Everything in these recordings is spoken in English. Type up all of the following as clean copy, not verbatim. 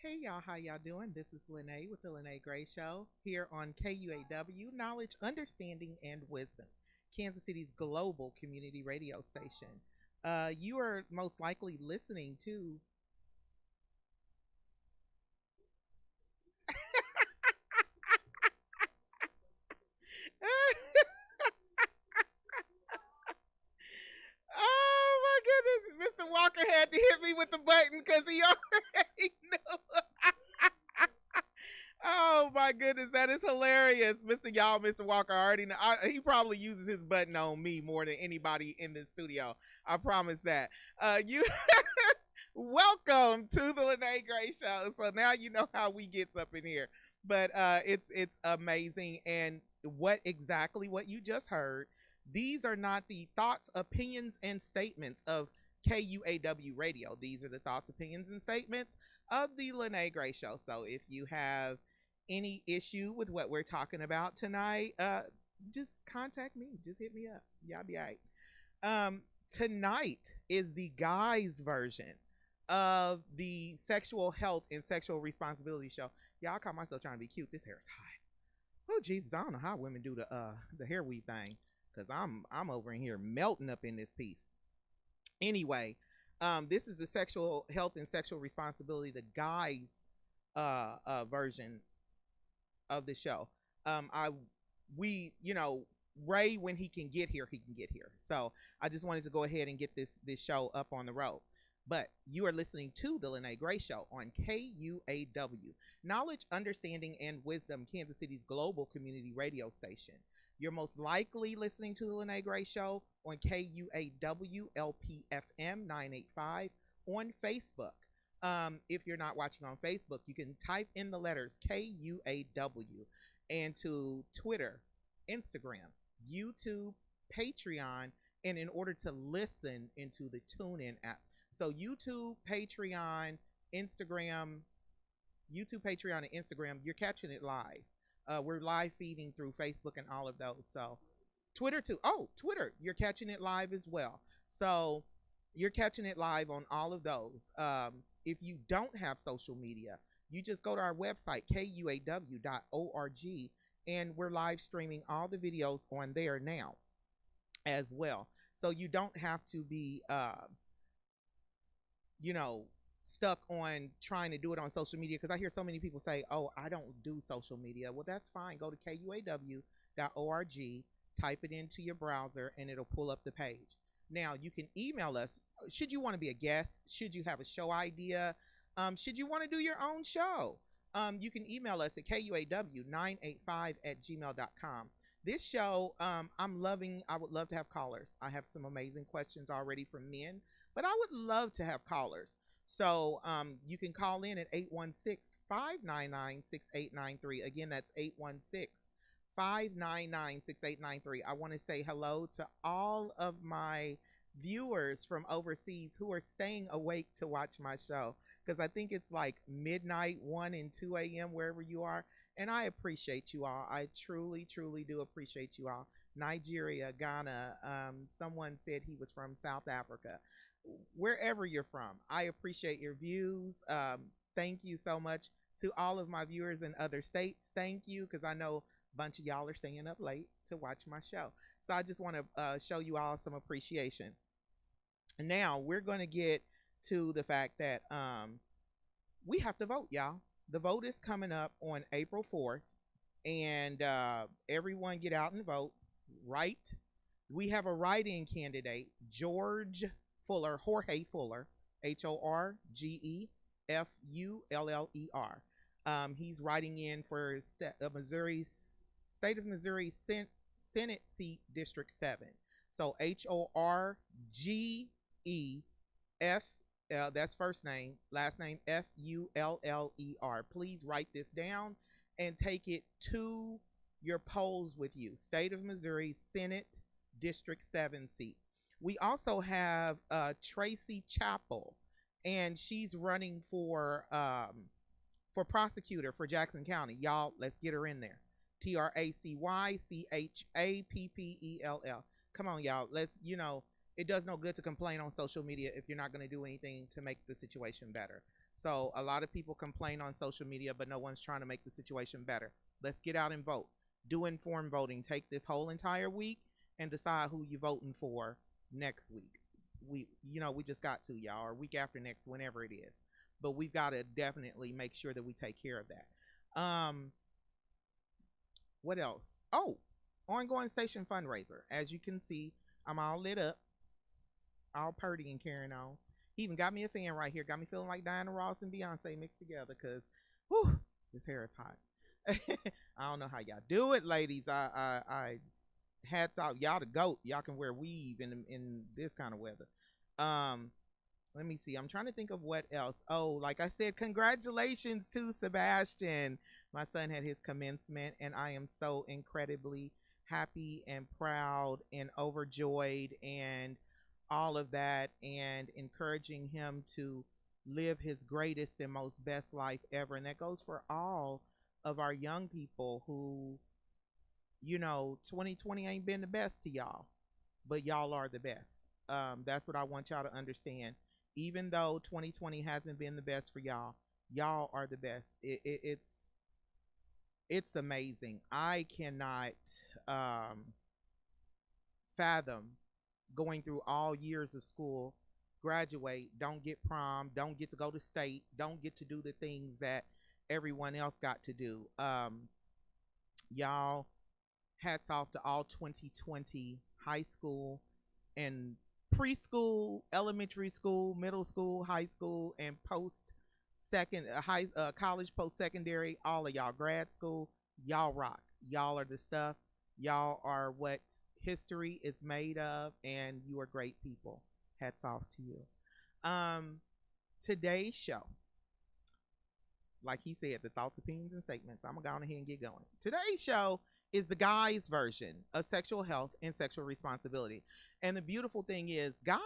Hey y'all, how y'all doing? This is Lyne't with the Lyne't Gray Show here on KUAW, Knowledge, Understanding, and Wisdom, Kansas City's global community radio station. You are most likely listening to. Oh my goodness, Mr. Walker had to hit me with the button because he already knew. Oh my goodness, that is hilarious, Mr. Walker already know. He probably uses his button on me more than anybody in the studio. I promise that. You welcome to the Lyne't Gray Show. So now you know how we gets up in here, but it's amazing. And what you just heard. These are not the thoughts, opinions, and statements of KUAW Radio. These are the thoughts, opinions, and statements of the Lyne't Gray Show. So if you have any issue with what we're talking about tonight, just contact me. Just hit me up. Y'all be all right. Tonight is the guys version of the sexual health and sexual responsibility show. Y'all, I caught myself trying to be cute. This hair is hot. Oh Jesus, I don't know how women do the hair weave thing because I'm over in here melting up in this piece. Anyway, this is the sexual health and sexual responsibility, the guys version of the show. I we Ray, when he can get here, he can get here. So I just wanted to go ahead and get this show up on the road. But you are listening to the Lyne't Gray Show on KUAW, Knowledge, Understanding, and Wisdom, Kansas City's global community radio station. You're most likely listening to the Lyne't Gray Show on KUAW LPFM 985 on Facebook. If you're not watching on Facebook, you can type in the letters KUAW, and to Twitter, Instagram, YouTube, Patreon, and in order to listen into the TuneIn app. So Instagram, Patreon, and Instagram, you're catching it live. We're live feeding through Facebook and all of those. So Twitter too. Oh, Twitter, you're catching it live as well. So you're catching it live on all of those. If you don't have social media, you just go to our website, kuaw.org, and we're live streaming all the videos on there now as well. So you don't have to be, stuck on trying to do it on social media, because I hear so many people say, oh, I don't do social media. Well, that's fine. Go to kuaw.org, type it into your browser, and it'll pull up the page. Now, you can email us. Should you want to be a guest? Should you have a show idea? Should you want to do your own show? You can email us at kuaw985@gmail.com. This show, I'm loving. I would love to have callers. I have some amazing questions already from men, but I would love to have callers. So you can call in at 816-599-6893. Again, that's 816-599-6893. I want to say hello to all of my viewers from overseas who are staying awake to watch my show, because I think it's like midnight, 1 and 2 a.m. wherever you are. And I appreciate you all. I truly, truly do appreciate you all. Nigeria, Ghana, someone said he was from South Africa. Wherever you're from, I appreciate your views. Thank you so much to all of my viewers in other states. Thank you, because I know a bunch of y'all are staying up late to watch my show. So I just want to show you all some appreciation. And now we're going to get to the fact that we have to vote, y'all. The vote is coming up on April 4th, and everyone get out and vote. Right? We have a write-in candidate, Jorge Fuller, Horgefuller. He's writing in for Missouri, state of Missouri Senate seat District 7. So HorgeF, that's first name, last name Fuller. Please write this down and take it to your polls with you. State of Missouri Senate District 7 seat. We also have Tracy Chappell, and she's running for prosecutor for Jackson County. Y'all, let's get her in there. TracyChappell. Come on, y'all. Let's it does no good to complain on social media if you're not going to do anything to make the situation better. So a lot of people complain on social media, but no one's trying to make the situation better. Let's get out and vote. Do informed voting. Take this whole entire week and decide who you're voting for next week. We just got to, y'all, or week after next, whenever it is. But we've got to definitely make sure that we take care of that. What else? Oh, ongoing station fundraiser. As you can see, I'm all lit up, all purdy and carrying on. He even got me a fan right here. Got me feeling like Diana Ross and Beyonce mixed together because, whew, this hair is hot. I don't know how y'all do it, ladies. I hats off. Y'all the goat. Y'all can wear weave in this kind of weather. Let me see. I'm trying to think of what else. Oh, like I said, congratulations to Sebastian. My son had his commencement, and I am so incredibly happy and proud and overjoyed and all of that, and encouraging him to live his greatest and most best life ever. And that goes for all of our young people who, 2020 ain't been the best to y'all, but y'all are the best. That's what I want y'all to understand. Even though 2020 hasn't been the best for y'all, y'all are the best. It's amazing. I cannot fathom going through all years of school, graduate, don't get prom, don't get to go to state, don't get to do the things that everyone else got to do. Y'all, hats off to all 2020 high school and preschool, elementary school, middle school, high school, and college, post secondary. All of y'all, grad school, y'all rock. Y'all are the stuff. Y'all are what history is made of, and you are great people. Hats off to you. Today's show, like he said, the thoughts, opinions, and statements. I'm gonna go on ahead and get going. Today's show is the guys' version of sexual health and sexual responsibility. And the beautiful thing is, guys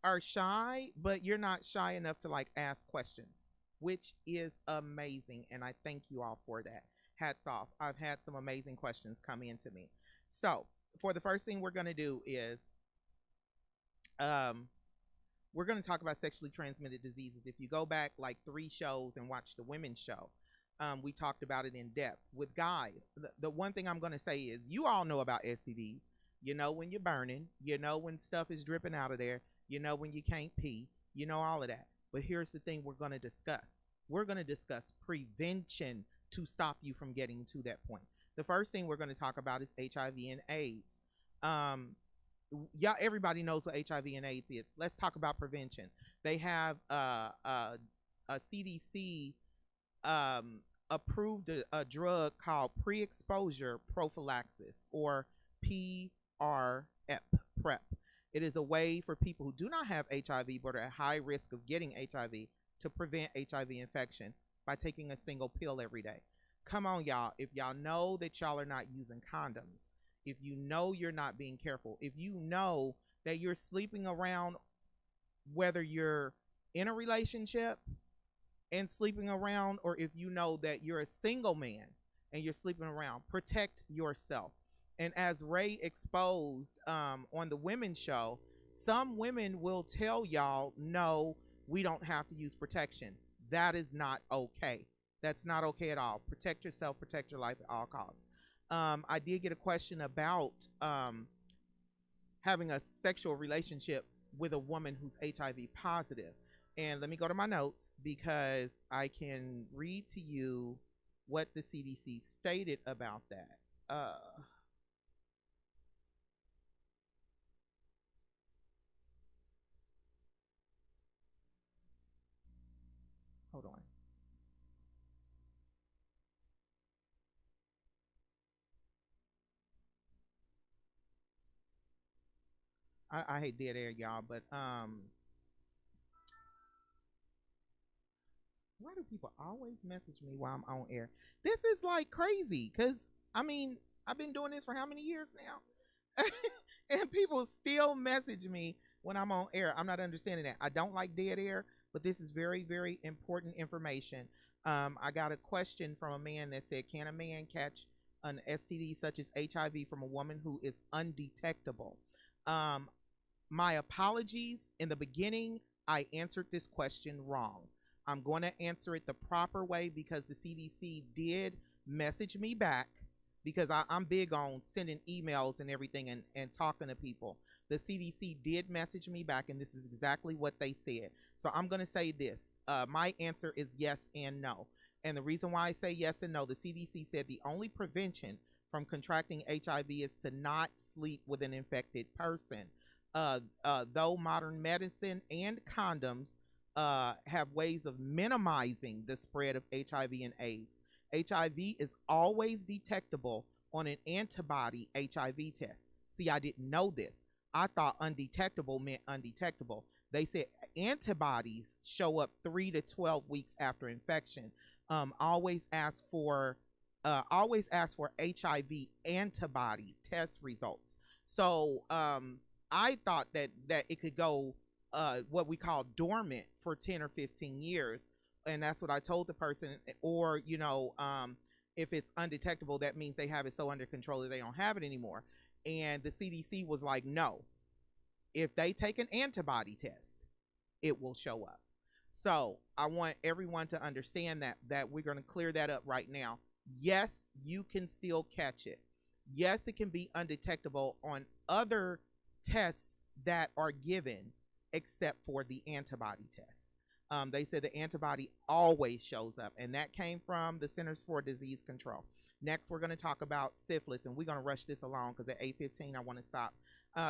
are shy, but you're not shy enough to like ask questions, which is amazing. And I thank you all for that. Hats off. I've had some amazing questions come into me. So for the first thing we're going to do is we're going to talk about sexually transmitted diseases. If you go back like 3 shows and watch the women's show, we talked about it in depth. With guys, the one thing I'm going to say is, you all know about STDs. You know when you're burning. You know when stuff is dripping out of there. You know when you can't pee. You know all of that. But here's the thing we're going to discuss. We're going to discuss prevention to stop you from getting to that point. The first thing we're going to talk about is HIV and AIDS. Yeah, everybody knows what HIV and AIDS is. Let's talk about prevention. They have a CDC approved a drug called pre-exposure prophylaxis, or PrEP. It is a way for people who do not have HIV but are at high risk of getting HIV to prevent HIV infection by taking a single pill every day. Come on, y'all. If y'all know that y'all are not using condoms, if you know you're not being careful, if you know that you're sleeping around, whether you're in a relationship and sleeping around, or if you know that you're a single man and you're sleeping around, protect yourself. And as Ray exposed on the women's show, some women will tell y'all, no, we don't have to use protection. That is not okay. That's not okay at all. Protect yourself, protect your life at all costs. I did get a question about having a sexual relationship with a woman who's HIV positive. And let me go to my notes because I can read to you what the CDC stated about that. Hold on. I hate dead air, y'all, but why do people always message me while I'm on air? This is like crazy because, I mean, I've been doing this for how many years now? And people still message me when I'm on air. I'm not understanding that. I don't like dead air, but this is very, very important information. I got a question from a man that said, can a man catch an STD such as HIV from a woman who is undetectable? My apologies. In the beginning, I answered this question wrong. I'm going to answer it the proper way because the CDC did message me back because I'm big on sending emails and everything and talking to people. The CDC did message me back, and this is exactly what they said. So I'm going to say this. My answer is yes and no. And the reason why I say yes and no, the CDC said the only prevention from contracting HIV is to not sleep with an infected person. Though modern medicine and condoms have ways of minimizing the spread of HIV and AIDS, HIV is always detectable on an antibody HIV test. See, I didn't know this. I thought undetectable meant undetectable. They said antibodies show up 3 to 12 weeks after infection. Always ask for HIV antibody test results. So I thought that it could go what we call dormant for 10 or 15 years, and that's what I told the person. Or if it's undetectable, that means they have it so under control that they don't have it anymore. And the CDC was like, no, if they take an antibody test, it will show up. So I want everyone to understand that we're going to clear that up right now. Yes, you can still catch it. Yes, it can be undetectable on other tests that are given except for the antibody test. They said the antibody always shows up, and that came from the Centers for Disease Control. Next, we're going to talk about syphilis, and we're going to rush this along because at 8:15 I want to stop.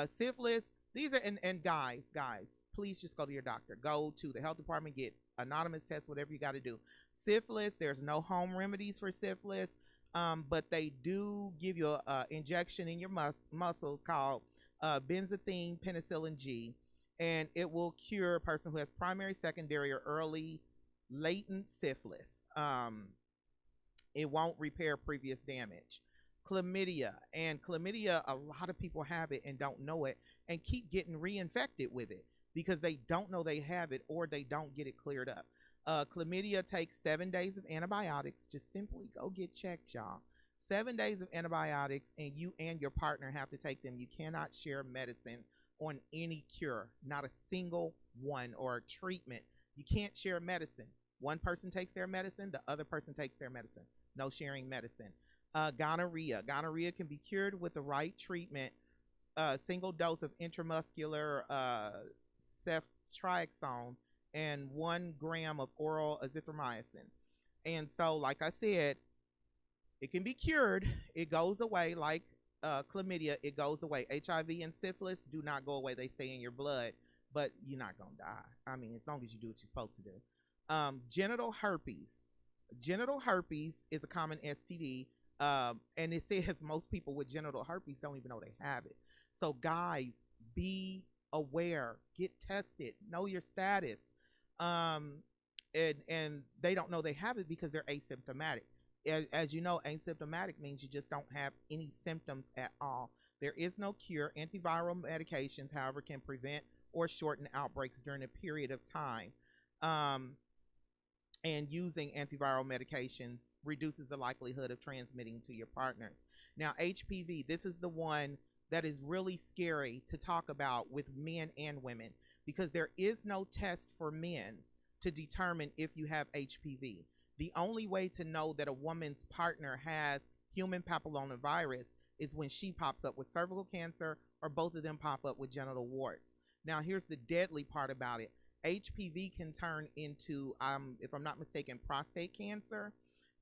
Syphilis, these are, and guys, please just go to your doctor. Go to the health department, get anonymous tests, whatever you got to do. Syphilis, there's no home remedies for syphilis, but they do give you an injection in your muscles called benzathine penicillin G, and it will cure a person who has primary, secondary, or early latent syphilis. It won't repair previous damage. Chlamydia, a lot of people have it and don't know it and keep getting reinfected with it because they don't know they have it or they don't get it cleared up. Chlamydia takes 7 days of antibiotics. Just simply go get checked, y'all. 7 days of antibiotics, and you and your partner have to take them. You cannot share medicine on any cure, not a single one, or treatment. You can't share medicine. One person takes their medicine, the other person takes their medicine. No sharing medicine. Gonorrhea can be cured with the right treatment. Single dose of intramuscular ceftriaxone and 1 gram of oral azithromycin. And so, like I said, it can be cured. It goes away like chlamydia. It goes away. HIV and syphilis do not go away. They stay in your blood, but you're not going to die. I mean, as long as you do what you're supposed to do. Genital herpes. Genital herpes is a common STD, and it says most people with genital herpes don't even know they have it. So guys, be aware, get tested, know your status. And they don't know they have it because they're asymptomatic. As you know, asymptomatic means you just don't have any symptoms at all. There is no cure. Antiviral medications, however, can prevent or shorten outbreaks during a period of time. And using antiviral medications reduces the likelihood of transmitting to your partners. Now, HPV, this is the one that is really scary to talk about with men and women because there is no test for men to determine if you have HPV. The only way to know that a woman's partner has human papillomavirus is when she pops up with cervical cancer or both of them pop up with genital warts. Now, here's the deadly part about it. HPV can turn into, if I'm not mistaken, prostate cancer.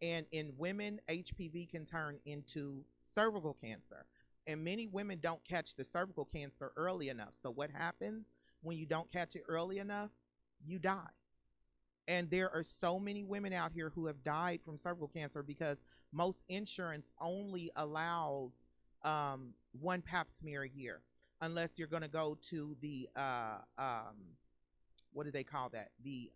And in women, HPV can turn into cervical cancer. And many women don't catch the cervical cancer early enough. So what happens when you don't catch it early enough? You die. And there are so many women out here who have died from cervical cancer because most insurance only allows 1 pap smear a year, unless you're going to go to the what do they call that? The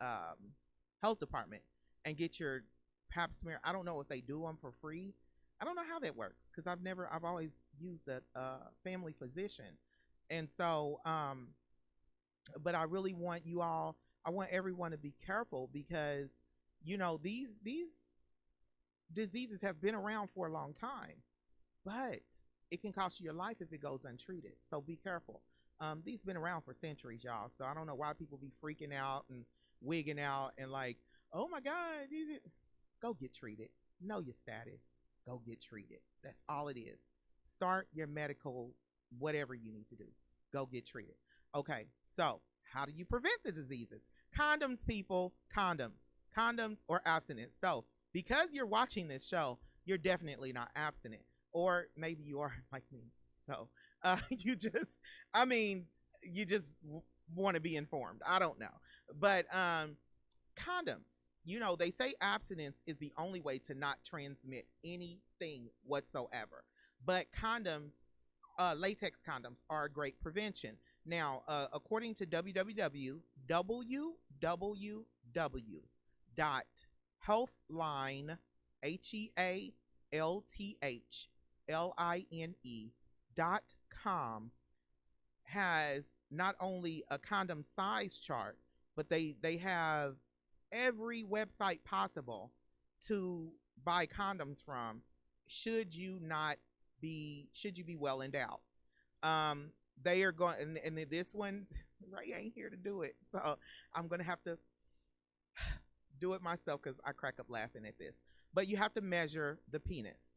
health department and get your pap smear. I don't know if they do them for free. I don't know how that works because I've always used a family physician. And so, but I really want you all, I want everyone to be careful because, you know, these diseases have been around for a long time, but it can cost you your life if it goes untreated. So be careful. These been around for centuries, y'all. So I don't know why people be freaking out and wigging out and like, oh my God, go get treated. Know your status. Go get treated. That's all it is. Start your medical, whatever you need to do. Go get treated. Okay, so how do you prevent the diseases? Condoms, people, condoms, condoms or abstinence. So because you're watching this show, you're definitely not abstinent, or maybe you are like me. So you just, I mean, you just want to be informed. I don't know, but condoms. You know, they say abstinence is the only way to not transmit anything whatsoever. But condoms, latex condoms, are a great prevention. Now, according to www.healthline, HEALTHLINE.com, has not only a condom size chart, but they have every website possible to buy condoms from should you be well endowed. They are going, and this one, Ray ain't here to do it, so I'm gonna have to do it myself because I crack up laughing at this. But you have to measure the penis,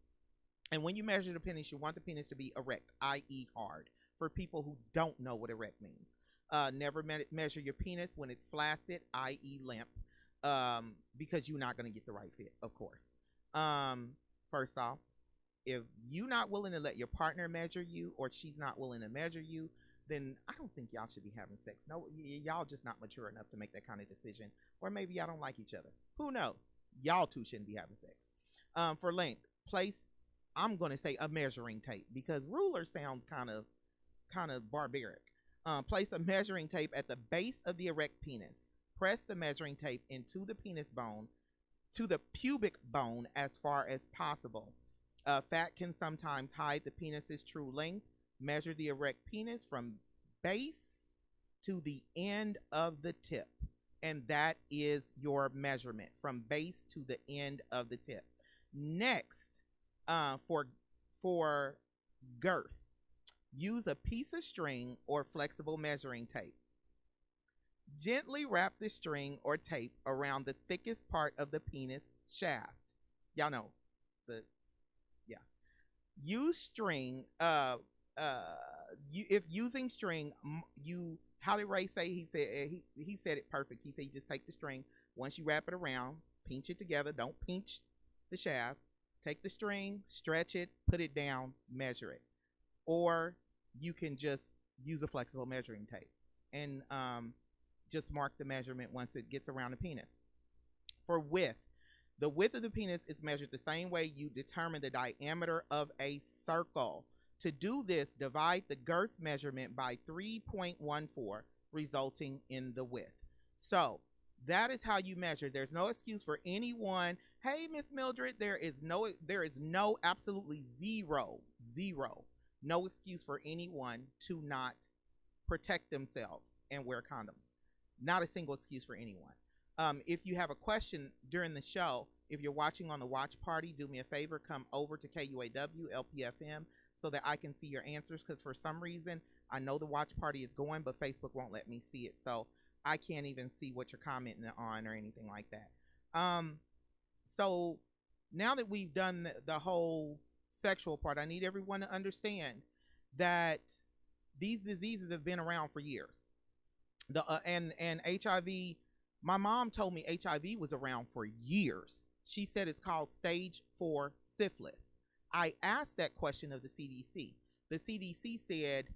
and when you measure the penis, you want the penis to be erect, i.e. hard. For people who don't know what erect means, never measure your penis when it's flaccid, i.e. limp, because you're not going to get the right fit, of course. First off, if you're not willing to let your partner measure you, or she's not willing to measure you, then I don't think y'all should be having sex. No, y'all just not mature enough to make that kind of decision. Or maybe y'all don't like each other. Who knows? Y'all two shouldn't be having sex. For length, place, I'm going to say a measuring tape, because ruler sounds kind of barbaric. Place a measuring tape at the base of the erect penis. Press the measuring tape into the penis bone, to the pubic bone as far as possible. Fat can sometimes hide the penis's true length. Measure the erect penis from base to the end of the tip, and that is your measurement, from base to the end of the tip. Next, for girth, use a piece of string or flexible measuring tape. Gently wrap the string or tape around the thickest part of the penis shaft. Y'all know use string. If using string, how did Ray say? He said it perfect. He said you just take the string. Once you wrap it around, pinch it together. Don't pinch the shaft. Take the string, stretch it, put it down, measure it. Or you can just use a flexible measuring tape and just mark the measurement once it gets around the penis. For width, the width of the penis is measured the same way you determine the diameter of a circle. To do this, divide the girth measurement by 3.14, resulting in the width. So that is how you measure. There's no excuse for anyone. Hey, Miss Mildred, there is no, absolutely zero, no excuse for anyone to not protect themselves and wear condoms. Not a single excuse for anyone. If you have a question during the show, if you're watching on the watch party, do me a favor, come over to KUAW LPFM so that I can see your answers, because for some reason I know the watch party is going, but Facebook won't let me see it, so I can't even see what you're commenting on or anything like that. So now that we've done the whole sexual part, I need everyone to understand that these diseases have been around for years. And HIV, my mom told me HIV was around for years. She said it's called stage 4 syphilis. I asked that question of the CDC. The CDC said,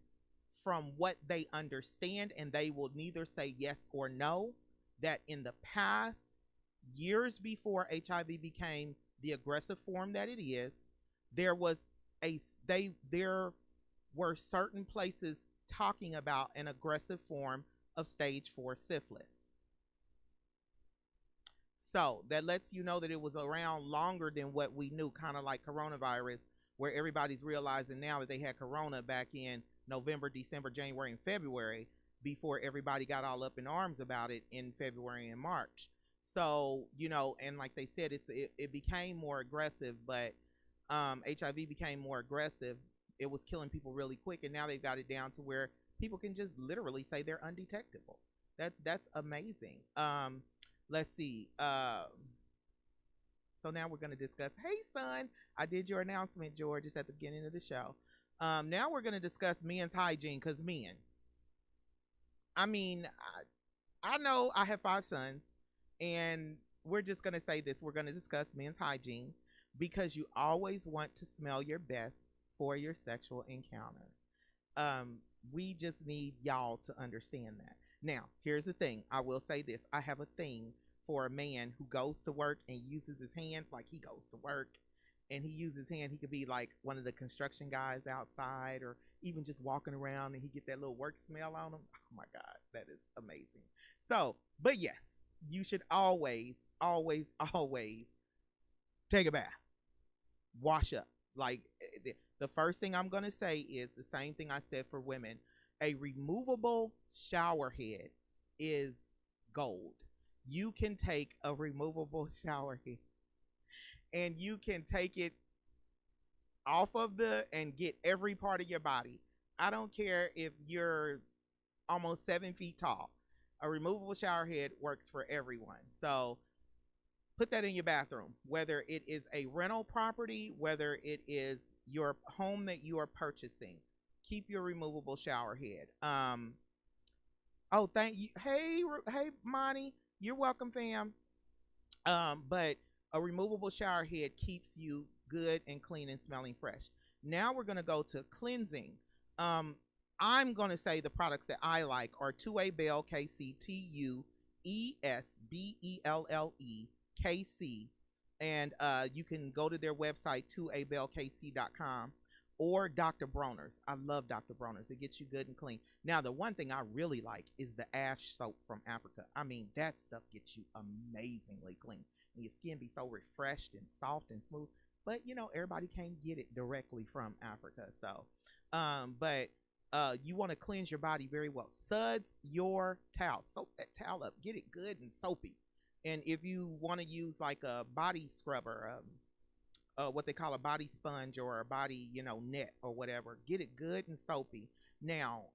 from what they understand, and they will neither say yes or no, that in the past, years before HIV became the aggressive form that it is, there were certain places talking about an aggressive form of stage 4 syphilis. So that lets you know that it was around longer than what we knew, kind of like coronavirus, where everybody's realizing now that they had corona back in November, December, January, and February, before everybody got all up in arms about it in February and March. So, you know, and like they said, it became more aggressive, but HIV became more aggressive. It was killing people really quick, and now they've got it down to where people can just literally say they're undetectable. That's amazing. Let's see. So now we're going to discuss. Hey, son, I did your announcement, George, just at the beginning of the show. Now we're going to discuss men's hygiene because men. I mean, I know I have 5 sons, and we're just going to say this. We're going to discuss men's hygiene because you always want to smell your best for your sexual encounter. We just need y'all to understand that. Now, here's the thing. I will say this. I have a thing for a man who goes to work and uses his hands. Like, he goes to work and he uses his hand. He could be like one of the construction guys outside, or even just walking around and he get that little work smell on him. Oh my God, that is amazing. So, but yes, you should always, always, always take a bath, wash up. Like, the first thing I'm going to say is the same thing I said for women. A removable shower head is gold. You can take a removable shower head and you can take it off of and get every part of your body. I don't care if you're almost 7 feet tall. A removable shower head works for everyone. So put that in your bathroom, whether it is a rental property, whether it is your home that you are purchasing. Keep your removable shower head. Oh, thank you. Hey, Monty, you're welcome, fam. But a removable shower head keeps you good and clean and smelling fresh. Now we're going to go to cleansing. I'm going to say the products that I like are 2A Bell KC, TUESBELLE KC, and you can go to their website 2abellkc.com, or Dr. Bronner's. I love Dr. Bronner's. It gets you good and clean. Now, the one thing I really like is the ash soap from Africa. I mean, that stuff gets you amazingly clean, and your skin be so refreshed and soft and smooth. But you know, everybody can't get it directly from Africa. So you want to cleanse your body very well. Suds your towel. Soak that towel up. Get it good and soapy. And if you want to use like a body scrubber, what they call a body sponge or a body, net or whatever, get it good and soapy. Now,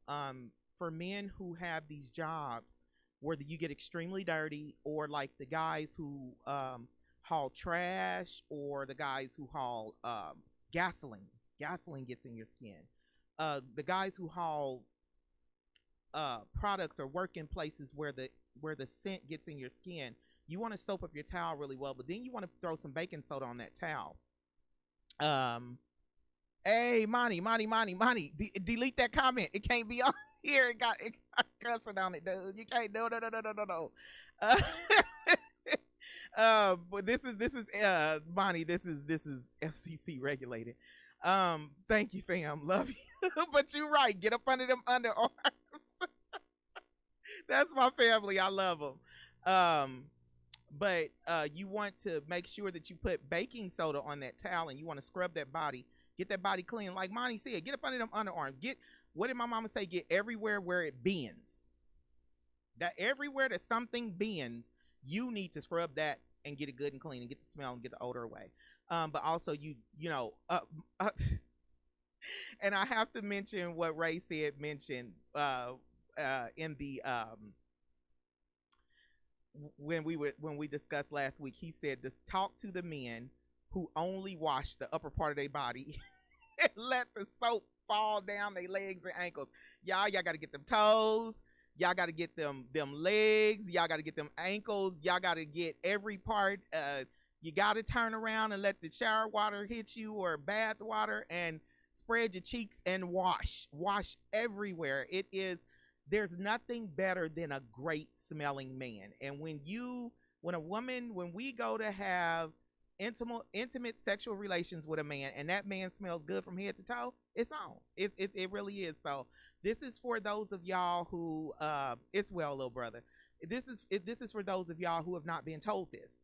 for men who have these jobs where you get extremely dirty, or like the guys who haul trash, or the guys who haul gasoline gets in your skin. The guys who haul products or work in places where the scent gets in your skin, you want to soap up your towel really well, but then you want to throw some baking soda on that towel. Hey, Monty, delete that comment. It can't be on here. It got cussing on it, dude. You can't. No. But this is Monty. This is FCC regulated. Thank you, fam. Love you. But you're right. Get up under them underarms. That's my family. I love them. But you want to make sure that you put baking soda on that towel, and you want to scrub that body, get that body clean. Like Monty said, get up under them underarms. What did my mama say? Get everywhere where it bends. That everywhere that something bends, you need to scrub that and get it good and clean and get the smell and get the odor away. But also and I have to mention what Ray mentioned in the when we discussed last week. He said, just talk to the men who only wash the upper part of their body and let the soap fall down their legs and ankles. Y'all got to get them toes. Y'all got to get them legs. Y'all got to get them ankles. Y'all got to get every part. You got to turn around and let the shower water hit you, or bath water, and spread your cheeks and wash everywhere. There's nothing better than a great smelling man. And when we go to have intimate sexual relations with a man, and that man smells good from head to toe, it's on. It really is. So this is for those of y'all who it's well, little brother. This is for those of y'all who have not been told this.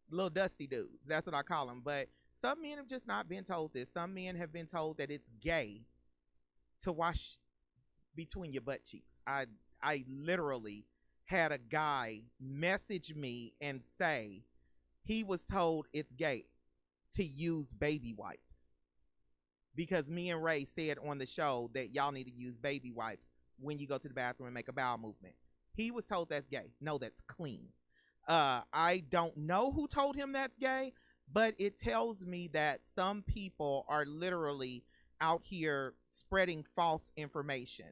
Little dusty dudes, that's what I call them. But some men have just not been told this. Some men have been told that it's gay to wash between your butt cheeks. I literally had a guy message me and say he was told it's gay to use baby wipes because me and Ray said on the show that y'all need to use baby wipes when you go to the bathroom and make a bowel movement. He was told that's gay. No, that's clean. I don't know who told him that's gay, but it tells me that some people are literally out here spreading false information.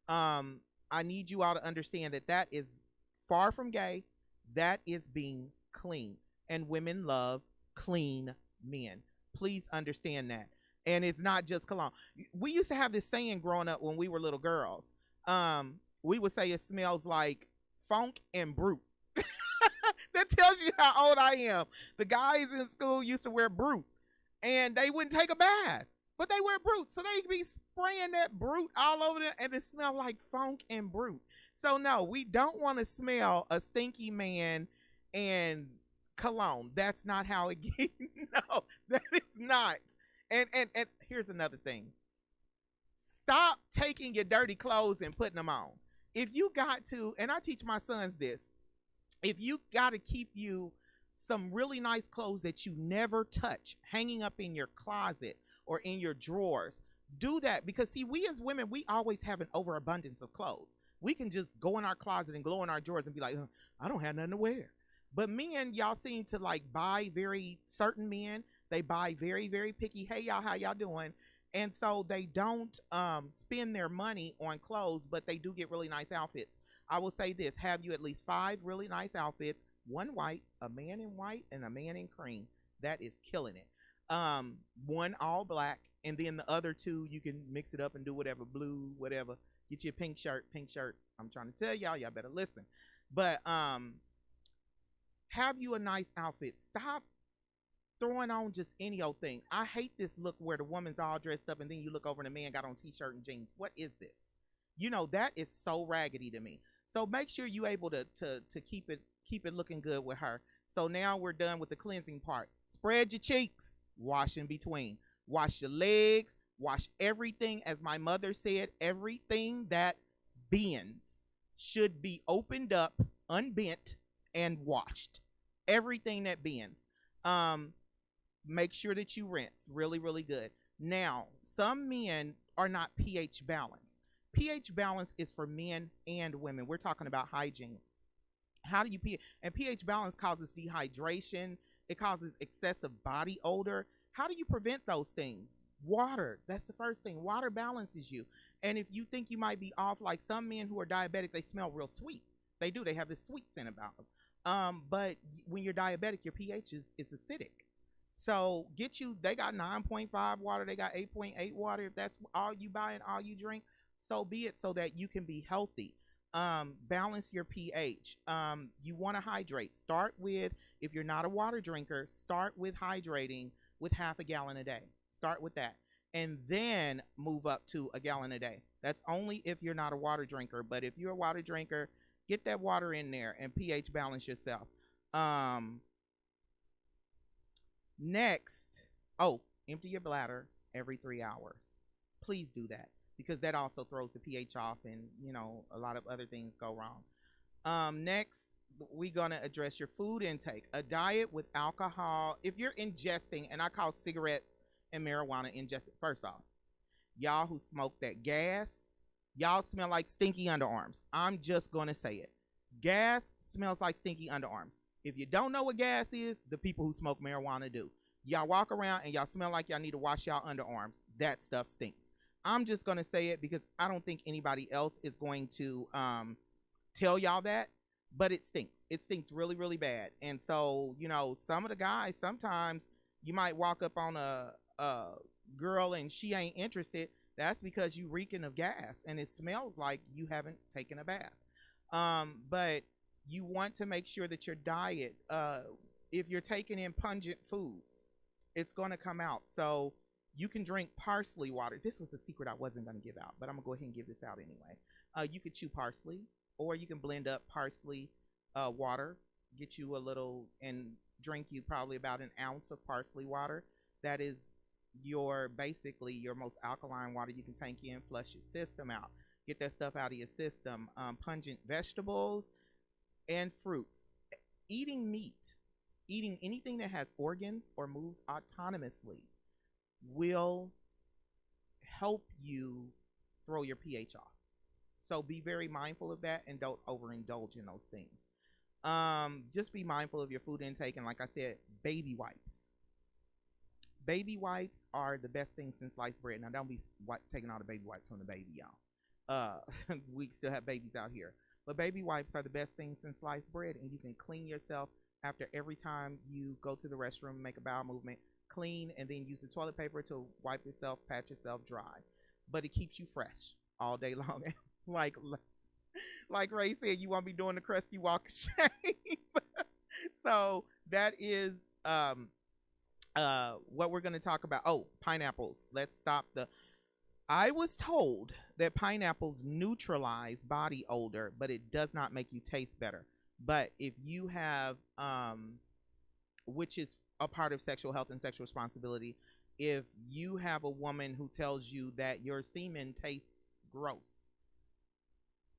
I need you all to understand that that is far from gay. That is being clean, and women love clean men. Please understand that. And it's not just cologne. We used to have this saying growing up when we were little girls. We would say it smells like funk and brute. That tells you how old I am. The guys in school used to wear brute, and they wouldn't take a bath, but they wear brute. So they be spraying that brute all over them, and it smelled like funk and brute. So no, we don't want to smell a stinky man and cologne. That's not how it gets. No, that is not. And here's another thing. Stop taking your dirty clothes and putting them on. If you got to, and I teach my sons this, if you got to keep you some really nice clothes that you never touch hanging up in your closet or in your drawers, do that. Because see, we as women, we always have an overabundance of clothes. We can just go in our closet and go in our drawers and be like, I don't have nothing to wear. But men, y'all seem to like buy certain men, they buy very, very picky. Hey, y'all, how y'all doing? And so they don't spend their money on clothes, but they do get really nice outfits. I will say this, have you at least 5 really nice outfits, one white, a man in white, and a man in cream. That is killing it. One all black, and then the other 2, you can mix it up and do whatever, blue, whatever. Get you a pink shirt. I'm trying to tell y'all better listen. But have you a nice outfit. Stop throwing on just any old thing. I hate this look where the woman's all dressed up and then you look over and the man got on t-shirt and jeans. What is this? You know, that is so raggedy to me. So make sure you able to keep it looking good with her. So now we're done with the cleansing part. Spread your cheeks, wash in between. Wash your legs, wash everything. As my mother said, everything that bends should be opened up, unbent, and washed. Everything that bends. Make sure that you rinse really, really good. Now, some men are not pH balanced. pH balance is for men and women. We're talking about hygiene. How do you pH? And pH balance causes dehydration. It causes excessive body odor. How do you prevent those things? Water. That's the first thing. Water balances you. And if you think you might be off, like some men who are diabetic, they smell real sweet. They do. They have this sweet scent about them. But when you're diabetic, your pH is acidic. So they got 9.5 water, they got 8.8 water. If that's all you buy and all you drink, so be it, so that you can be healthy. Balance your pH. You want to hydrate. Start with, if you're not a water drinker, start with hydrating with half a gallon a day. Start with that. And then move up to a gallon a day. That's only if you're not a water drinker. But if you're a water drinker, get that water in there and pH balance yourself. Next, empty your bladder every 3 hours. Please do that, because that also throws the pH off, and a lot of other things go wrong. Next, we're gonna address your food intake. A diet with alcohol. If you're ingesting, and I call cigarettes and marijuana ingested. First off, y'all who smoke that gas, y'all smell like stinky underarms. I'm just gonna say it. Gas smells like stinky underarms. If you don't know what gas is, the people who smoke marijuana do. Y'all walk around and y'all smell like y'all need to wash y'all underarms. That stuff stinks. I'm just going to say it because I don't think anybody else is going to tell y'all that, but it stinks. It stinks really, really bad. And so, some of the guys, sometimes you might walk up on a girl and she ain't interested. That's because you reeking of gas and it smells like you haven't taken a bath. But you want to make sure that your diet, if you're taking in pungent foods, it's going to come out. So you can drink parsley water. This was a secret I wasn't going to give out, but I'm going to go ahead and give this out anyway. You could chew parsley, or you can blend up parsley water, get you a little, and drink you probably about an ounce of parsley water. That is basically your most alkaline water you can take in, flush your system out. Get that stuff out of your system. Pungent vegetables and fruits. Eating meat, eating anything that has organs or moves autonomously will help you throw your pH off. So be very mindful of that and don't overindulge in those things. Just be mindful of your food intake. And like I said, baby wipes. Baby wipes are the best thing since sliced bread. Now, don't be taking all the baby wipes from the baby, y'all. We still have babies out here. But baby wipes are the best thing since sliced bread. And you can clean yourself after every time you go to the restroom, make a bowel movement, clean, and then use the toilet paper to wipe yourself, pat yourself dry. But it keeps you fresh all day long. like Ray said, you won't be doing the crusty walk of shame. So that is what we're going to talk about. Oh, pineapples. Let's stop the. I was told that pineapples neutralize body odor, but it does not make you taste better. But if you have, which is a part of sexual health and sexual responsibility, if you have a woman who tells you that your semen tastes gross,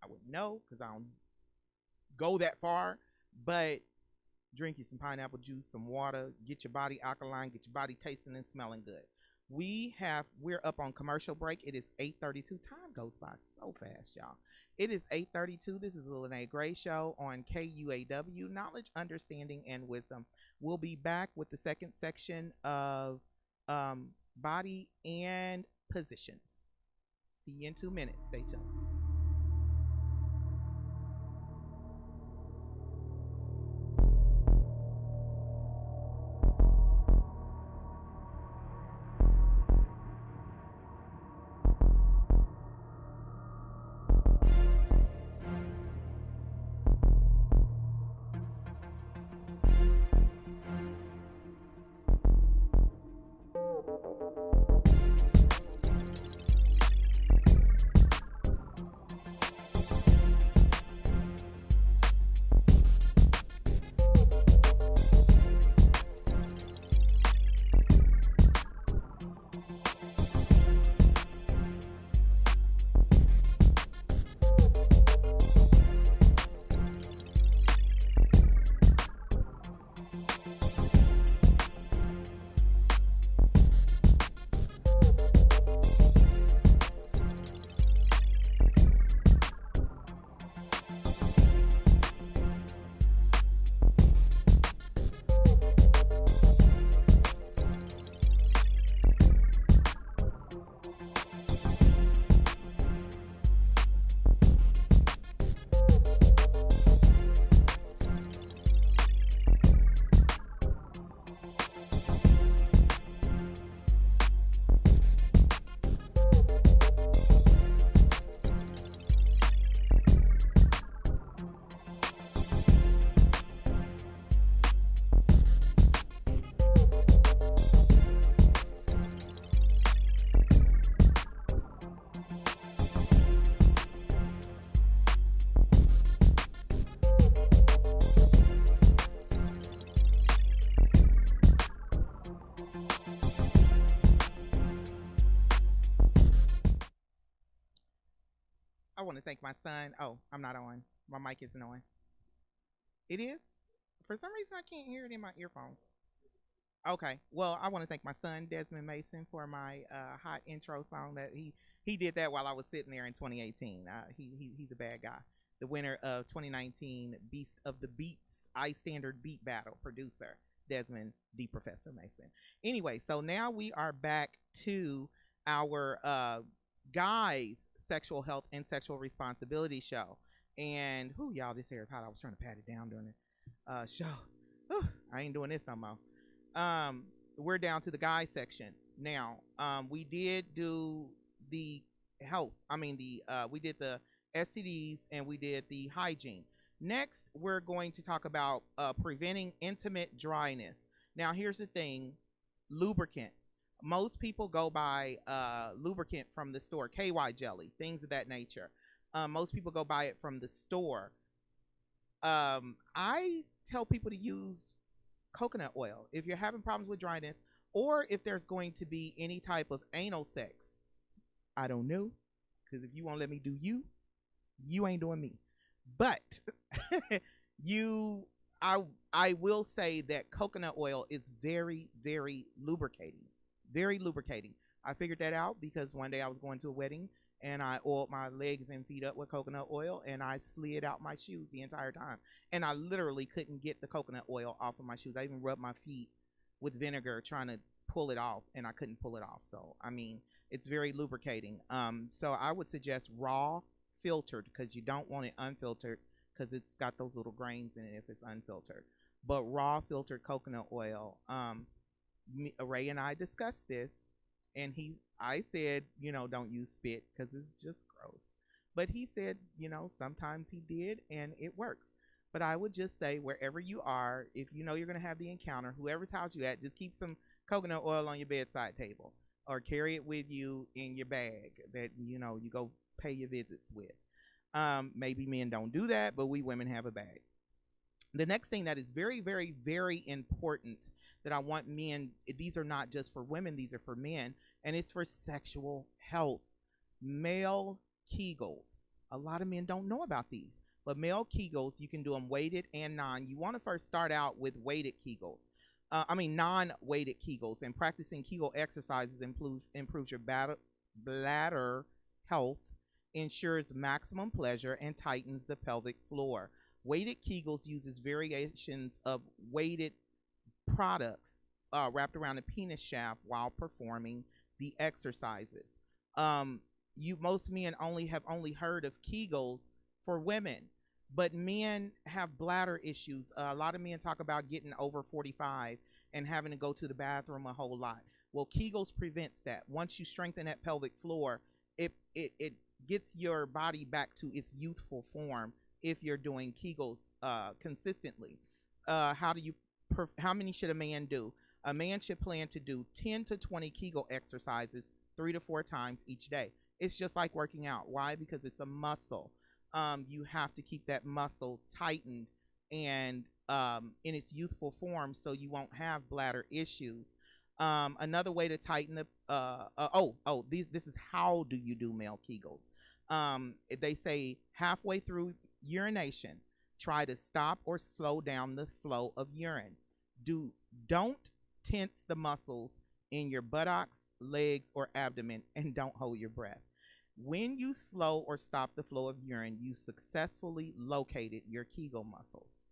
I wouldn't know because I don't go that far, but drink you some pineapple juice, some water, get your body alkaline, get your body tasting and smelling good. We're up on commercial break. It is 8:32. Time goes by so fast, y'all. It is 8:32. This is the Lyne't Gray Show on KUAW, Knowledge, Understanding, and Wisdom. We'll be back with the second section of body and positions. See you in 2 minutes. Stay tuned. I want to thank my son. Oh, I'm not on. My mic isn't on. It is? For some reason, I can't hear it in my earphones. Okay. Well, I want to thank my son, Desmond Mason, for my hot intro song that he did that while I was sitting there in 2018. He's a bad guy. The winner of 2019 Beast of the Beats iStandard Beat Battle producer, Desmond the Professor Mason. Anyway, so now we are back to our guys' sexual health and sexual responsibility show. And y'all, this hair is hot. I was trying to pat it down during the show. I ain't doing this no more. We're down to the guys section now. We did do the health. We did the STDs and we did the hygiene. Next, we're going to talk about preventing intimate dryness. Now, here's the thing: lubricant. Most people go buy lubricant from the store, KY jelly, things of that nature. Most people go buy it from the store. I tell people to use coconut oil if you're having problems with dryness, or if there's going to be any type of anal sex. I don't know, because if you won't let me do you ain't doing me. But I will say that coconut oil is very, very lubricating. Very lubricating. I figured that out because one day I was going to a wedding and I oiled my legs and feet up with coconut oil and I slid out my shoes the entire time. And I literally couldn't get the coconut oil off of my shoes. I even rubbed my feet with vinegar trying to pull it off and I couldn't pull it off. So, I mean, it's very lubricating. So I would suggest raw filtered because you don't want it unfiltered because it's got those little grains in it if it's unfiltered. But raw filtered coconut oil. Ray and I discussed this, and I said, don't use spit because it's just gross. But he said, sometimes he did, and it works. But I would just say, wherever you are, if you know you're going to have the encounter, whoever's house you at, just keep some coconut oil on your bedside table or carry it with you in your bag that, you go pay your visits with. Maybe men don't do that, but we women have a bag. The next thing that is very, very, very important that I want men, these are not just for women, these are for men, and it's for sexual health. Male Kegels. A lot of men don't know about these, but male Kegels, you can do them weighted and non. You want to first start out with weighted Kegels. Non-weighted Kegels, and practicing Kegel exercises improves your bladder health, ensures maximum pleasure, and tightens the pelvic floor. Weighted Kegels uses variations of weighted products wrapped around the penis shaft while performing the exercises. Most men have only heard of Kegels for women, but men have bladder issues. A lot of men talk about getting over 45 and having to go to the bathroom a whole lot. Well, Kegels prevents that. Once you strengthen that pelvic floor, it gets your body back to its youthful form if you're doing Kegels consistently. How many should a man do? A man should plan to do 10 to 20 Kegel exercises 3 to 4 times each day. It's just like working out. Why? Because it's a muscle. You have to keep that muscle tightened and in its youthful form so you won't have bladder issues. Another way to tighten this is how do you do male Kegels. They say halfway through urination, try to stop or slow down the flow of urine. Don't tense the muscles in your buttocks, legs, or abdomen, and don't hold your breath. When you slow or stop the flow of urine, you successfully located your Kegel muscles.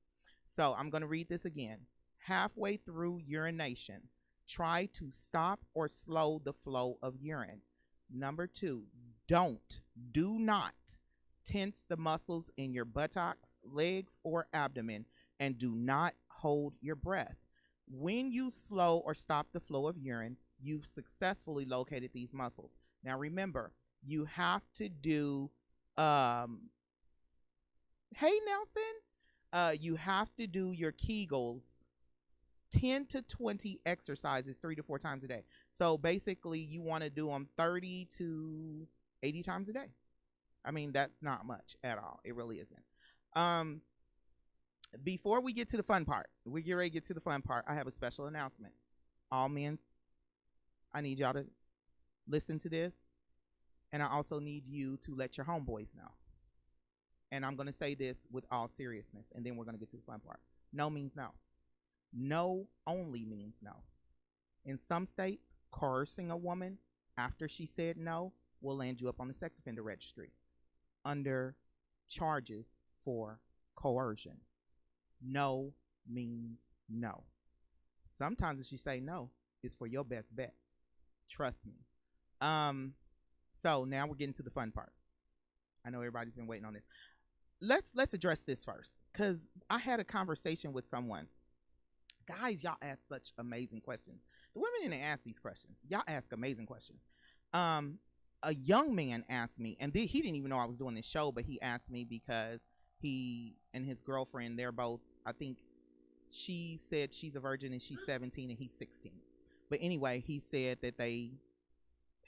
So I'm going to read this again. Halfway through urination, try to stop or slow the flow of urine. Number 2, do not tense the muscles in your buttocks, legs, or abdomen, and do not hold your breath. When you slow or stop the flow of urine, you've successfully located these muscles. Now remember, you have to do, hey Nelson, you have to do your Kegels 10 to 20 exercises 3 to 4 times a day. So basically you want to do them 30 to 80 times a day. I mean, that's not much at all. It really isn't. Before we get to the fun part, we get ready to get to the fun part, I have a special announcement. All men, I need y'all to listen to this. And I also need you to let your homeboys know. And I'm going to say this with all seriousness, and then we're going to get to the fun part. No means no. No only means no. In some states, coercing a woman after she said no will land you up on the sex offender registry under charges for coercion. No means no. Sometimes if you say no, it's for your best bet. Trust me. So now we're getting to the fun part. I know everybody's been waiting on this. Let's address this first, because I had a conversation with someone. Guys, y'all ask such amazing questions. The women didn't ask these questions. Y'all ask amazing questions. A young man asked me, and he didn't even know I was doing this show, but he asked me because he and his girlfriend, they're both, I think she said she's a virgin and she's 17 and he's 16. But anyway, he said that they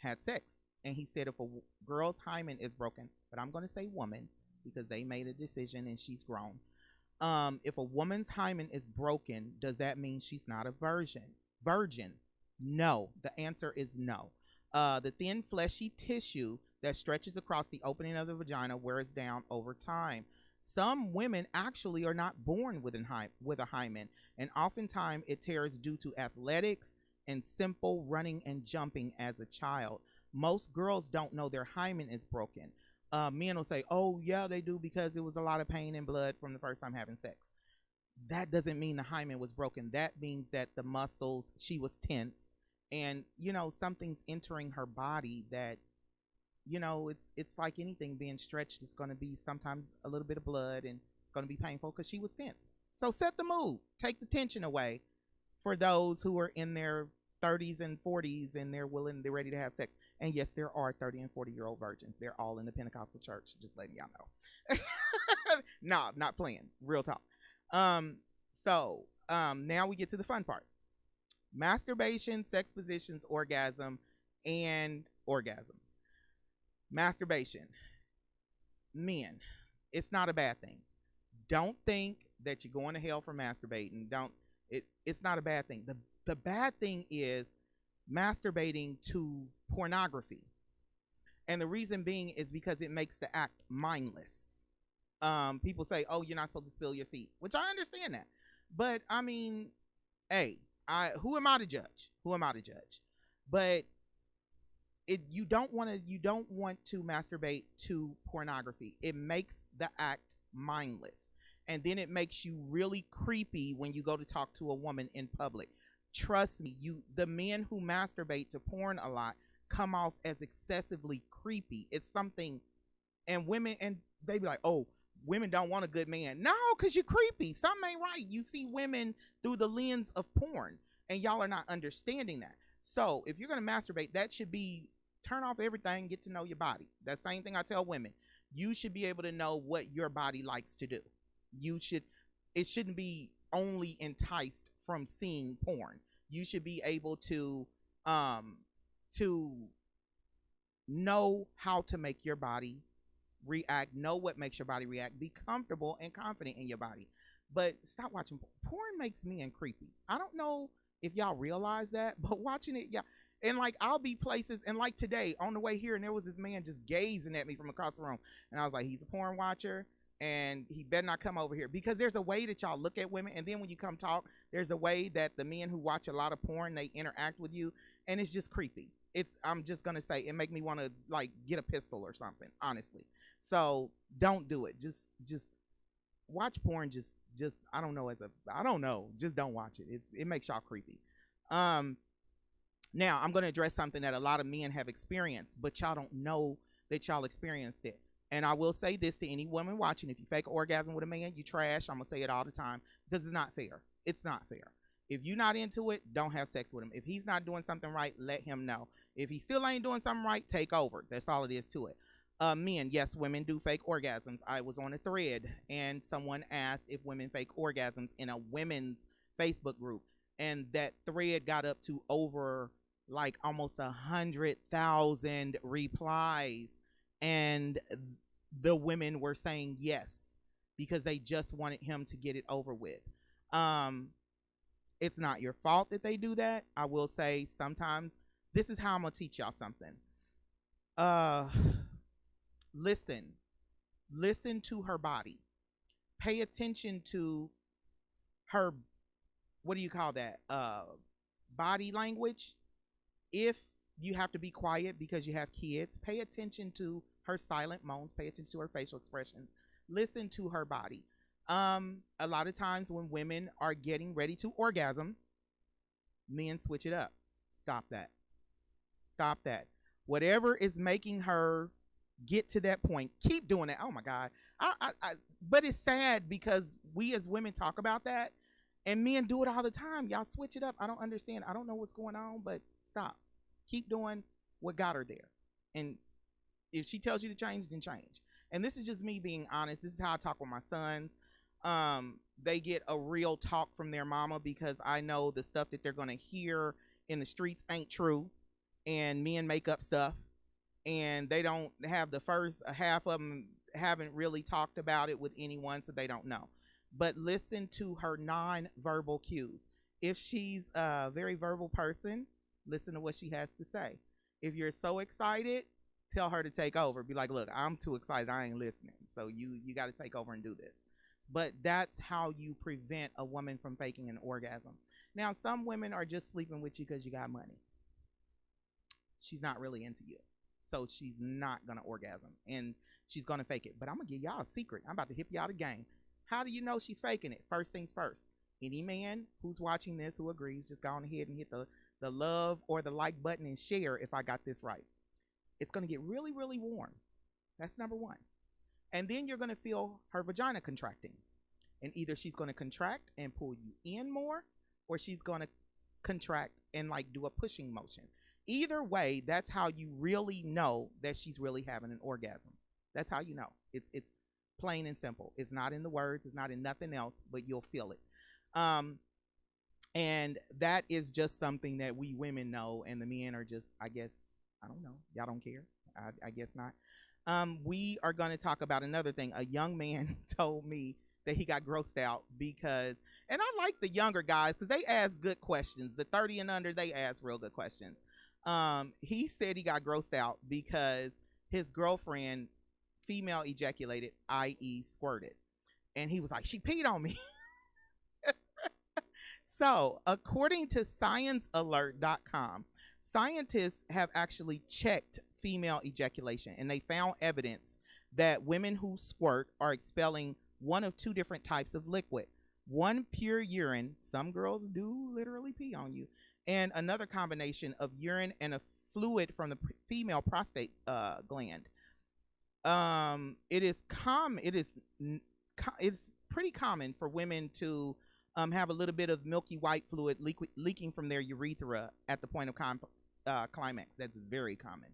had sex. And he said if a girl's hymen is broken, but I'm going to say woman because they made a decision and she's grown. If a woman's hymen is broken, does that mean she's not a virgin? No. The answer is no. The thin fleshy tissue that stretches across the opening of the vagina wears down over time. Some women actually are not born with a hymen, and oftentimes it tears due to athletics, and simple running and jumping as a child. Most girls don't know their hymen is broken. Men will say, oh, yeah, they do because it was a lot of pain and blood from the first time having sex. That doesn't mean the hymen was broken. That means that the muscles, she was tense, and something's entering her body that it's like anything being stretched. It's going to be sometimes a little bit of blood, and it's going to be painful because she was tense. So set the mood, take the tension away for those who are in their 30s and 40s and they're ready to have sex. And yes, there are 30 and 40-year-old virgins. They're all in the Pentecostal church, just letting y'all know. No, not playing, real talk. Now we get to the fun part. Masturbation, sex positions, orgasm, and orgasms. Masturbation. Men, it's not a bad thing. Don't think that you're going to hell for masturbating. It's not a bad thing. The bad thing is masturbating to pornography. And the reason being is because it makes the act mindless. People say, oh, you're not supposed to spill your seed, which I understand that. But I mean, hey, who am I to judge? But you don't want to masturbate to pornography. It makes the act mindless. And then it makes you really creepy when you go to talk to a woman in public. Trust me, the men who masturbate to porn a lot come off as excessively creepy. It's something, and women, and they be like, oh, women don't want a good man. No, because you're creepy. Something ain't right. You see women through the lens of porn, and y'all are not understanding that. So if you're going to masturbate, that should be turn off everything, get to know your body. That same thing I tell women. You should be able to know what your body likes to do. It shouldn't be only enticed from seeing porn. You should be able to know how to make your body react, know what makes your body react, be comfortable and confident in your body. But stop watching porn. Makes men creepy. I don't know if y'all realize that, but watching it, yeah. And like, I'll be places, and like today on the way here, and there was this man just gazing at me from across the room, and I was like, he's a porn watcher, and he better not come over here, because there's a way that y'all look at women, and then when you come talk, there's a way that the men who watch a lot of porn, they interact with you, and it's just creepy. I'm just gonna say, it make me want to like get a pistol or something, honestly. So don't do it. Just watch porn. Just I don't know. Just don't watch it. It makes y'all creepy. Now I'm gonna address something that a lot of men have experienced, but y'all don't know that y'all experienced it. And I will say this to any woman watching: if you fake orgasm with a man, you trash. I'm gonna say it all the time because it's not fair. It's not fair. If you're not into it, don't have sex with him. If he's not doing something right, let him know. If he still ain't doing something right, take over. That's all it is to it. Men, yes, women do fake orgasms. I was on a thread, and someone asked if women fake orgasms in a women's Facebook group, and that thread got up to over like almost 100,000 replies, and the women were saying yes because they just wanted him to get it over with. It's not your fault that they do that. I will say sometimes this is how I'm gonna teach y'all something. Listen to her body. Pay attention to her, what do you call that? Body language. If you have to be quiet because you have kids, pay attention to her silent moans, pay attention to her facial expressions. Listen to her body. A lot of times when women are getting ready to orgasm, men switch it up. Stop that. Whatever is making her get to that point, keep doing that. Oh my God. But it's sad because we as women talk about that, and men do it all the time. Y'all switch it up. I don't understand. I don't know what's going on, but stop. Keep doing what got her there. And if she tells you to change, then change. And this is just me being honest. This is how I talk with my sons. They get a real talk from their mama because I know the stuff that they're going to hear in the streets ain't true, and men make up stuff, and they don't have the first half of them haven't really talked about it with anyone, so they don't know. But listen to her non-verbal cues. If she's a very verbal person, listen to what she has to say. If you're so excited, tell her to take over. Be like, look, I'm too excited. I ain't listening. So you got to take over and do this. but that's how you prevent a woman from faking an orgasm. Now, some women are just sleeping with you because you got money. She's not really into you, so she's not gonna orgasm, and she's gonna fake it. But I'm gonna give y'all a secret. I'm about to hip y'all the game. How do you know she's faking it? First things first. Any man who's watching this who agrees, just go on ahead and hit the love or the like button and share if I got this right. It's gonna get really, really warm. That's number one. And then you're gonna feel her vagina contracting. And either she's gonna contract and pull you in more, or she's gonna contract and like do a pushing motion. Either way, that's how you really know that she's really having an orgasm. That's how you know. It's plain and simple. It's not in the words, it's not in nothing else, but you'll feel it. And that is just something that we women know, and the men are just, I guess, I don't know. Y'all don't care. I guess not. We are going to talk about another thing. A young man told me that he got grossed out because, and I like the younger guys because they ask good questions. The 30 and under, they ask real good questions. He said he got grossed out because his girlfriend female ejaculated, i.e. squirted. And he was like, she peed on me. So, according to sciencealert.com, scientists have actually checked female ejaculation, and they found evidence that women who squirt are expelling one of two different types of liquid. One, pure urine. Some girls do literally pee on you. And another combination of urine and a fluid from the female prostate gland. It's pretty common for women to have a little bit of milky white fluid leaking from their urethra at the point of climax. That's very common.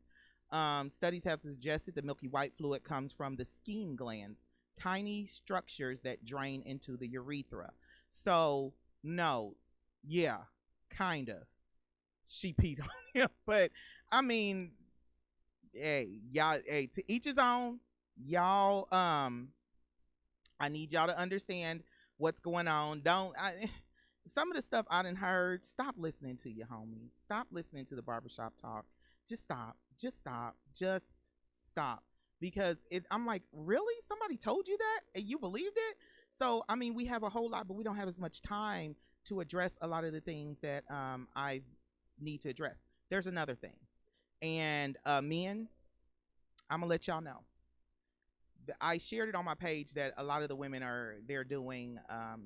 Studies have suggested the milky white fluid comes from the skein glands, tiny structures that drain into the urethra. So, no, yeah, kind of. She peed on him. But, I mean, hey, y'all, hey, to each his own. Y'all, I need y'all to understand what's going on. Some of the stuff I done heard, stop listening to your homies. Stop listening to the barbershop talk. Just stop. Because I'm like, really? Somebody told you that and you believed it? So, I mean, we have a whole lot, but we don't have as much time to address a lot of the things that I need to address. There's another thing. And men, I'm going to let y'all know. I shared it on my page that a lot of the women they're doing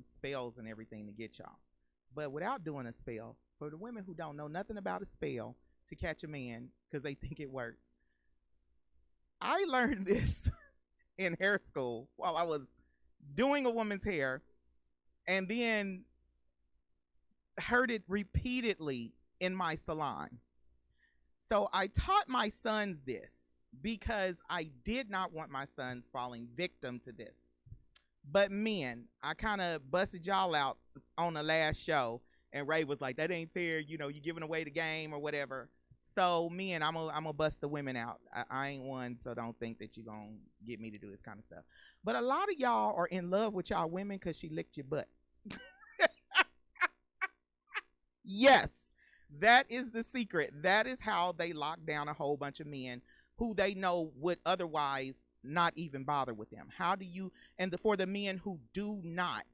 spells and everything to get y'all. But without doing a spell, for the women who don't know nothing about a spell to catch a man because they think it works, I learned this in hair school while I was doing a woman's hair, and then heard it repeatedly in my salon. So I taught my sons this because I did not want my sons falling victim to this. But men, I kind of busted y'all out on the last show, and Ray was like, that ain't fair, you giving away the game or whatever. So men, I'm gonna bust the women out. I ain't one, so don't think that you're gonna get me to do this kind of stuff. But a lot of y'all are in love with y'all women because she licked your butt. Yes, that is the secret. That is how they lock down a whole bunch of men who they know would otherwise not even bother with them. How do you, for the men who do not,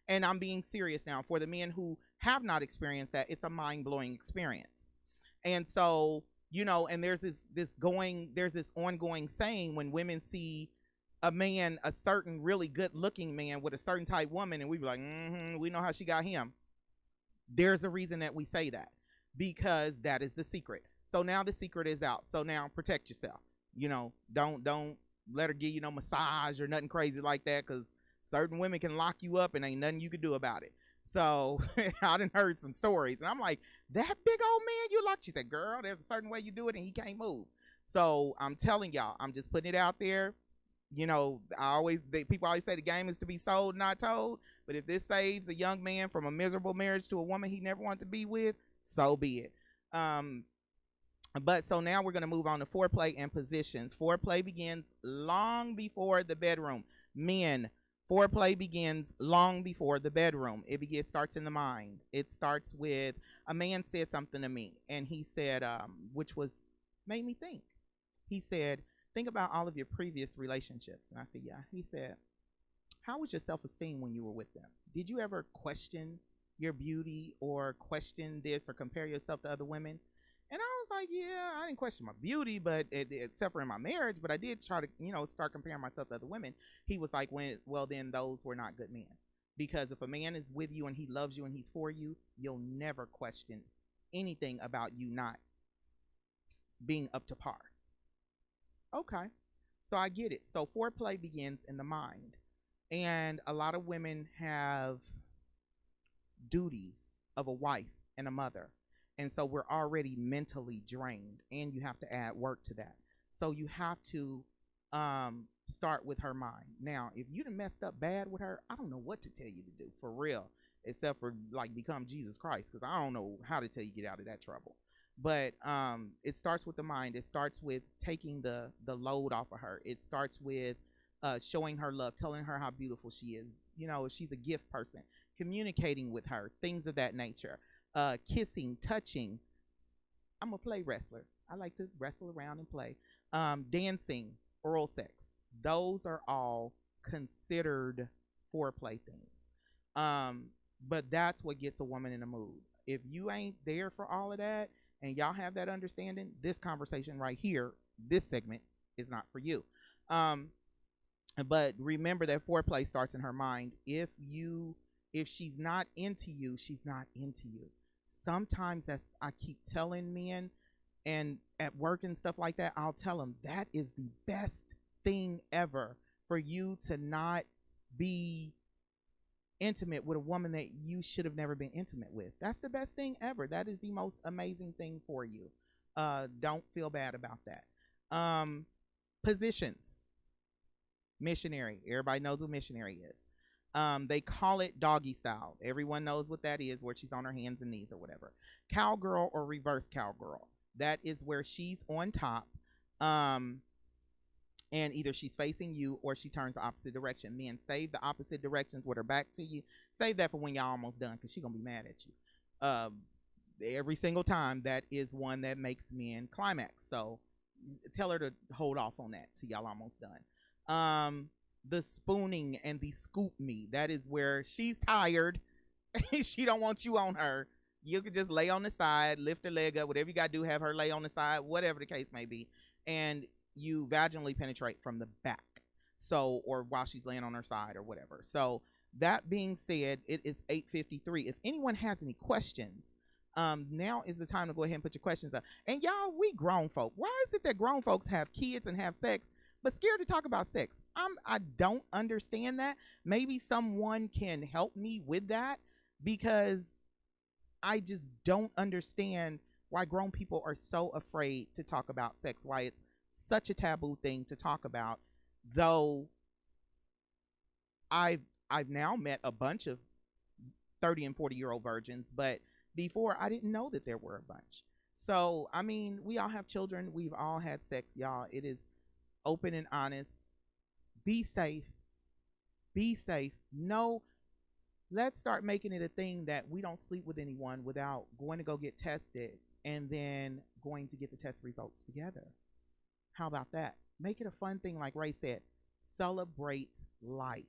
and I'm being serious now, for the men who have not experienced that, it's a mind-blowing experience. And so, and there's this ongoing saying when women see a man, a certain really good looking man with a certain type woman, and we be like, we know how she got him. There's a reason that we say that, because that is the secret. So now the secret is out. So now protect yourself. Don't let her give you no massage or nothing crazy like that, because certain women can lock you up and ain't nothing you can do about it. So I done heard some stories, and I'm like, that big old man you locked? She said, girl, there's a certain way you do it and he can't move. So I'm telling y'all, I'm just putting it out there. People always say the game is to be sold, not told. But if this saves a young man from a miserable marriage to a woman he never wanted to be with, so be it. But so now we're going to move on to foreplay and positions. Foreplay begins long before the bedroom. Men, foreplay begins long before the bedroom. It starts in the mind. It starts with, a man said something to me, and he said, which made me think. He said, think about all of your previous relationships. And I said, yeah. He said, how was your self-esteem when you were with them? Did you ever question your beauty or question this or compare yourself to other women? And I was like, yeah, I didn't question my beauty, but except for in my marriage, but I did try to, start comparing myself to other women. He was like, well, then those were not good men. Because if a man is with you and he loves you and he's for you, you'll never question anything about you not being up to par. Okay. So I get it. So foreplay begins in the mind. And a lot of women have duties of a wife and a mother. And so we're already mentally drained, and you have to add work to that. So you have to start with her mind. Now, if you done messed up bad with her, I don't know what to tell you to do, for real, except for like become Jesus Christ, because I don't know how to tell you get out of that trouble. But it starts with the mind. It starts with taking the load off of her. It starts with showing her love, telling her how beautiful she is. If she's a gift person, communicating with her, things of that nature. Kissing, touching. I'm a play wrestler. I like to wrestle around and play. Dancing, oral sex. Those are all considered foreplay things. But that's what gets a woman in a mood. If you ain't there for all of that and y'all have that understanding, this conversation right here, this segment is not for you. But remember that foreplay starts in her mind. If she's not into you, she's not into you. Sometimes I keep telling men, and at work and stuff like that, I'll tell them that is the best thing ever, for you to not be intimate with a woman that you should have never been intimate with. That's the best thing ever. That is the most amazing thing for you. Don't feel bad about that. Positions. Missionary. Everybody knows what missionary is. They call it doggy style. Everyone knows what that is, where she's on her hands and knees or whatever. Cowgirl or reverse cowgirl. That is where she's on top, and either she's facing you or she turns the opposite direction. Men, save the opposite directions with her back to you. Save that for when y'all almost done, because she's going to be mad at you. Every single time, that is one that makes men climax. So tell her to hold off on that till y'all almost done. The spooning and the scoop me. That is where she's tired. She don't want you on her. You could just lay on the side, lift her leg up, whatever you got to do, have her lay on the side, whatever the case may be. And you vaginally penetrate from the back. So, or while she's laying on her side or whatever. So that being said, it is 8:53. If anyone has any questions, now is the time to go ahead and put your questions up. And y'all, we grown folk. Why is it that grown folks have kids and have sex, but scared to talk about sex? I don't understand that. Maybe someone can help me with that, because I just don't understand why grown people are so afraid to talk about sex, why it's such a taboo thing to talk about. Though I've now met a bunch of 30 and 40-year-old virgins, but before I didn't know that there were a bunch. So, I mean, we all have children. We've all had sex, y'all. It is open and honest. Be safe. Be safe. No, let's start making it a thing that we don't sleep with anyone without going to go get tested and then going to get the test results together. How about that? Make it a fun thing, like Ray said. Celebrate life.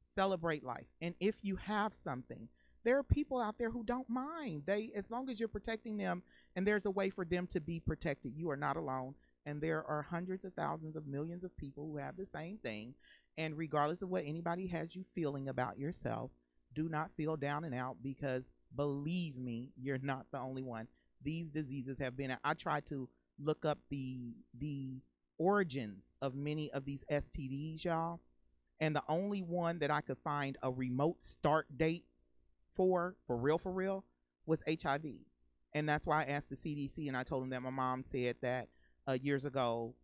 Celebrate life. And if you have something, there are people out there who don't mind. As long as you're protecting them and there's a way for them to be protected, you are not alone. And there are hundreds of thousands of millions of people who have the same thing. And regardless of what anybody has you feeling about yourself, do not feel down and out, because believe me, you're not the only one. These diseases have been, I tried to look up the origins of many of these STDs, y'all. And the only one that I could find a remote start date for real, was HIV. And that's why I asked the CDC, and I told them that my mom said that years ago,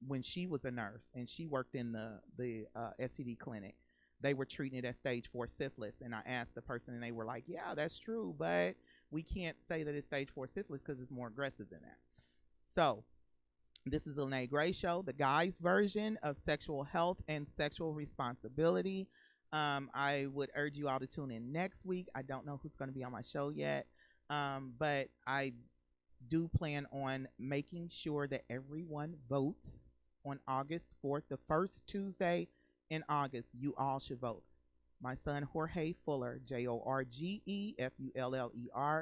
when she was a nurse and she worked in the STD clinic, they were treating it as stage 4 syphilis. And I asked the person, and they were like, yeah, that's true, but we can't say that it's stage 4 syphilis because it's more aggressive than that. So this is the Lyne't Gray Show, the guys' version of sexual health and sexual responsibility. I would urge you all to tune in next week. I don't know who's going to be on my show yet, but I do plan on making sure that everyone votes on August 4th, the first Tuesday in August, you all should vote. My son Jorge Fuller, JorgeFuller,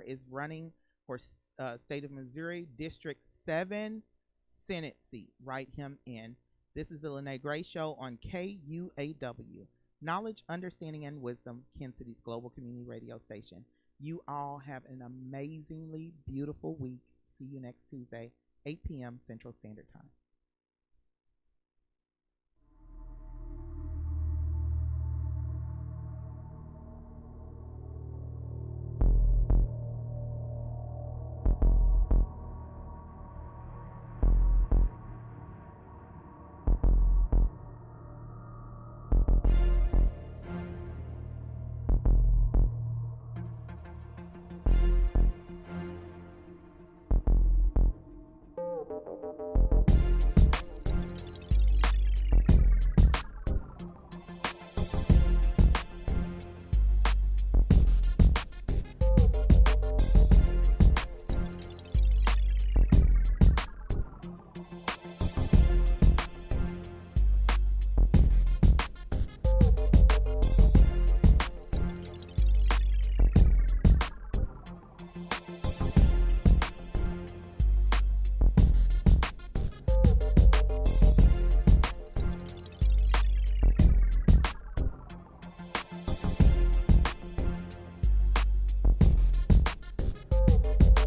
is running for state of Missouri District 7 Senate seat. Write him in. This is the Lyne't Gray Show on KUAW. Knowledge, understanding, and wisdom, Kansas City's global community radio station. You all have an amazingly beautiful week. See you next Tuesday, 8 p.m. Central Standard Time.